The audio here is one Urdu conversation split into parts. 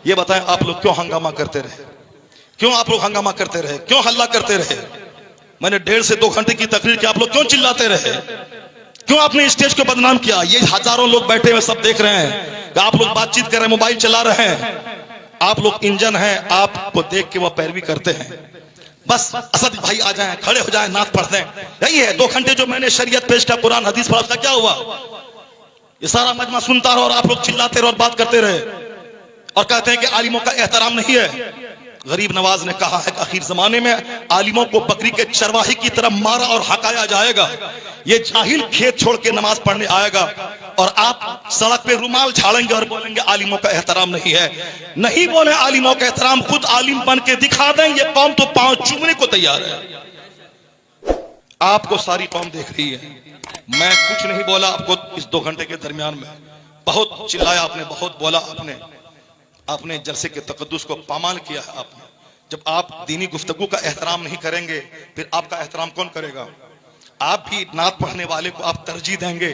یہ بتائیں آپ لوگ کیوں ہنگامہ کرتے رہے؟ کیوں آپ لوگ ہنگامہ کرتے رہے؟ کیوں ہلہ کرتے رہے؟ میں نے 1.5 سے 2 گھنٹے کی تقریر کی، آپ لوگ کیوں چلاتے رہے؟ کیوں آپ نے اسٹیج کو بدنام کیا؟ یہ ہزاروں لوگ بیٹھے ہوئے سب دیکھ رہے ہیں کہ آپ لوگ بات چیت کر رہے ہیں، موبائل چلا رہے ہیں، آپ لوگ انجن ہیں، آپ کو دیکھ کے وہ پیروی کرتے ہیں۔ بس اسد بھائی آ جائیں، کھڑے ہو جائیں، نعت پڑھ دیں، یہی ہے 2 گھنٹے جو میں نے شریعت پیش کیا، قرآن حدیث پڑھا، اس کا کیا ہوا؟ یہ سارا مجمع سنتا رہا اور آپ لوگ چلاتے رہے اور بات کرتے رہے اور کہتے ہیں کہ عالموں کا احترام نہیں ہے۔ غریب نواز نے کہا ہے کہ آخر زمانے میں عالموں کو بکری کے چرواہی کی طرح مارا اور ہکایا جائے گا، یہ جاہل کھیت چھوڑ کے نماز پڑھنے آئے گا اور آپ سڑک پہ رومال جھاڑیں گے اور بولیں گے عالموں کا احترام نہیں ہے۔ نہیں بولیں عالموں کا احترام، خود عالم بن کے دکھا دیں، یہ قوم تو پاؤں چومنے کو تیار ہے۔ آپ کو ساری قوم دیکھ رہی ہے، میں کچھ نہیں بولا آپ کو اس 2 گھنٹے کے درمیان میں، بہت چلایا آپ نے، بہت بولا آپ نے جلسے کے تقدس کو پامال کیا ہے۔ آپ نے جب آپ دینی گفتگو کا احترام نہیں کریں گے پھر آپ کا احترام کون کرے گا؟ آپ بھی نعت پڑھنے والے کو آپ ترجیح دیں گے،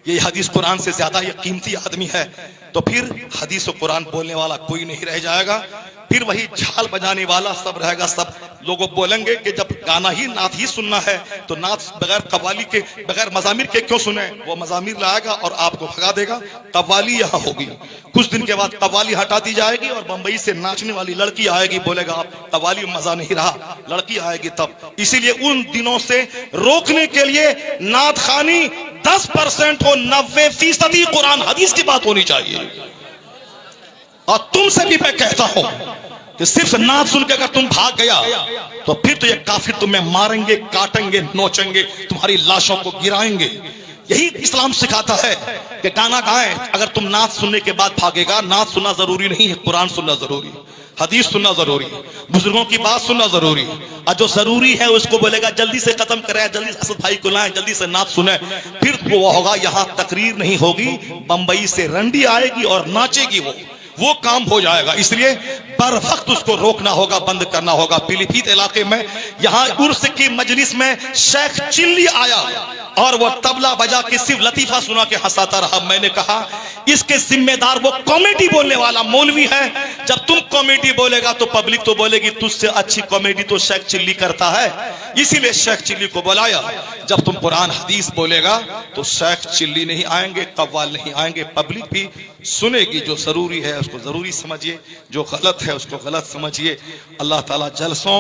یہ حدیث قرآن سے زیادہ یہ قیمتی آدمی ہے، تو پھر حدیث و قرآن بولنے والا کوئی نہیں رہ جائے گا، پھر وہی جھال بجانے والا سب رہے گا۔ سب لوگوں بولیں گے کہ جب گانا ہی نعت ہی سننا ہے تو نعت بغیر قوالی کے، بغیر مزامیر کے کیوں سنیں؟ وہ مزامیر لائے گا اور آپ کو بھگا دے گا۔ قوالی یہاں ہوگی، کچھ دن کے بعد قوالی ہٹا دی جائے گی اور بمبئی سے ناچنے والی لڑکی آئے گی، بولے گا آپ قوالی مزہ نہیں رہا، لڑکی آئے گی تب۔ اسی لیے ان دنوں سے روکنے کے لیے نعت خوانی 10% ہو، 90% قرآن حدیث کی بات ہونی چاہیے۔ اور تم سے بھی میں کہتا ہوں کہ صرف نعت سن کے اگر تم بھاگ گیا تو پھر تو یہ کافر تمہیں ماریں گے، کاٹیں گے، نوچیں گے، تمہاری لاشوں کو گرائیں گے۔ یہی اسلام سکھاتا ہے کہ گانا گائیں، اگر تم نعت سننے کے بعد بھاگے گا، نعت سننا ضروری نہیں ہے، قرآن سننا ضروری ہے، حدیث سننا ضروری ہے، بزرگوں کی بات سننا ضروری ہے، اور جو ضروری ہے اس کو بولے گا جلدی سے ختم کریں، جلدی سے اسد بھائی کو لائیں، جلدی سے نعت سنیں، پھر وہ ہوگا یہاں تقریر نہیں ہوگی، بمبئی سے رنڈی آئے گی اور ناچے گی، وہ کام ہو جائے گا۔ اس لیے بر وقت اس کو روکنا ہوگا، بند کرنا ہوگا۔ پیلی بھیت علاقے میں یہاں عرس کی مجلس میں شیخ چلی آیا اور وہ طبلہ بجا کے صرف لطیفہ سنا کے ہنساتا رہا۔ میں نے کہا اس کے ذمہ دار وہ کامیڈی بولنے والا مولوی ہے، جب تم کامیڈی بولے گا تو پبلک تو بولے گی تجھ سے اچھی کامیڈی تو شیخ چلی کرتا ہے، اسی لیے شیخ چلی کو بلایا۔ جب تم قرآن حدیث بولے گا تو شیخ چلی نہیں آئیں گے، قوال نہیں آئیں گے، پبلک بھی سنے گی۔ جو ضروری ہے اس کو ضروری سمجھیے، جو غلط ہے اس کو غلط سمجھیے۔ اللہ تعالیٰ جلسوں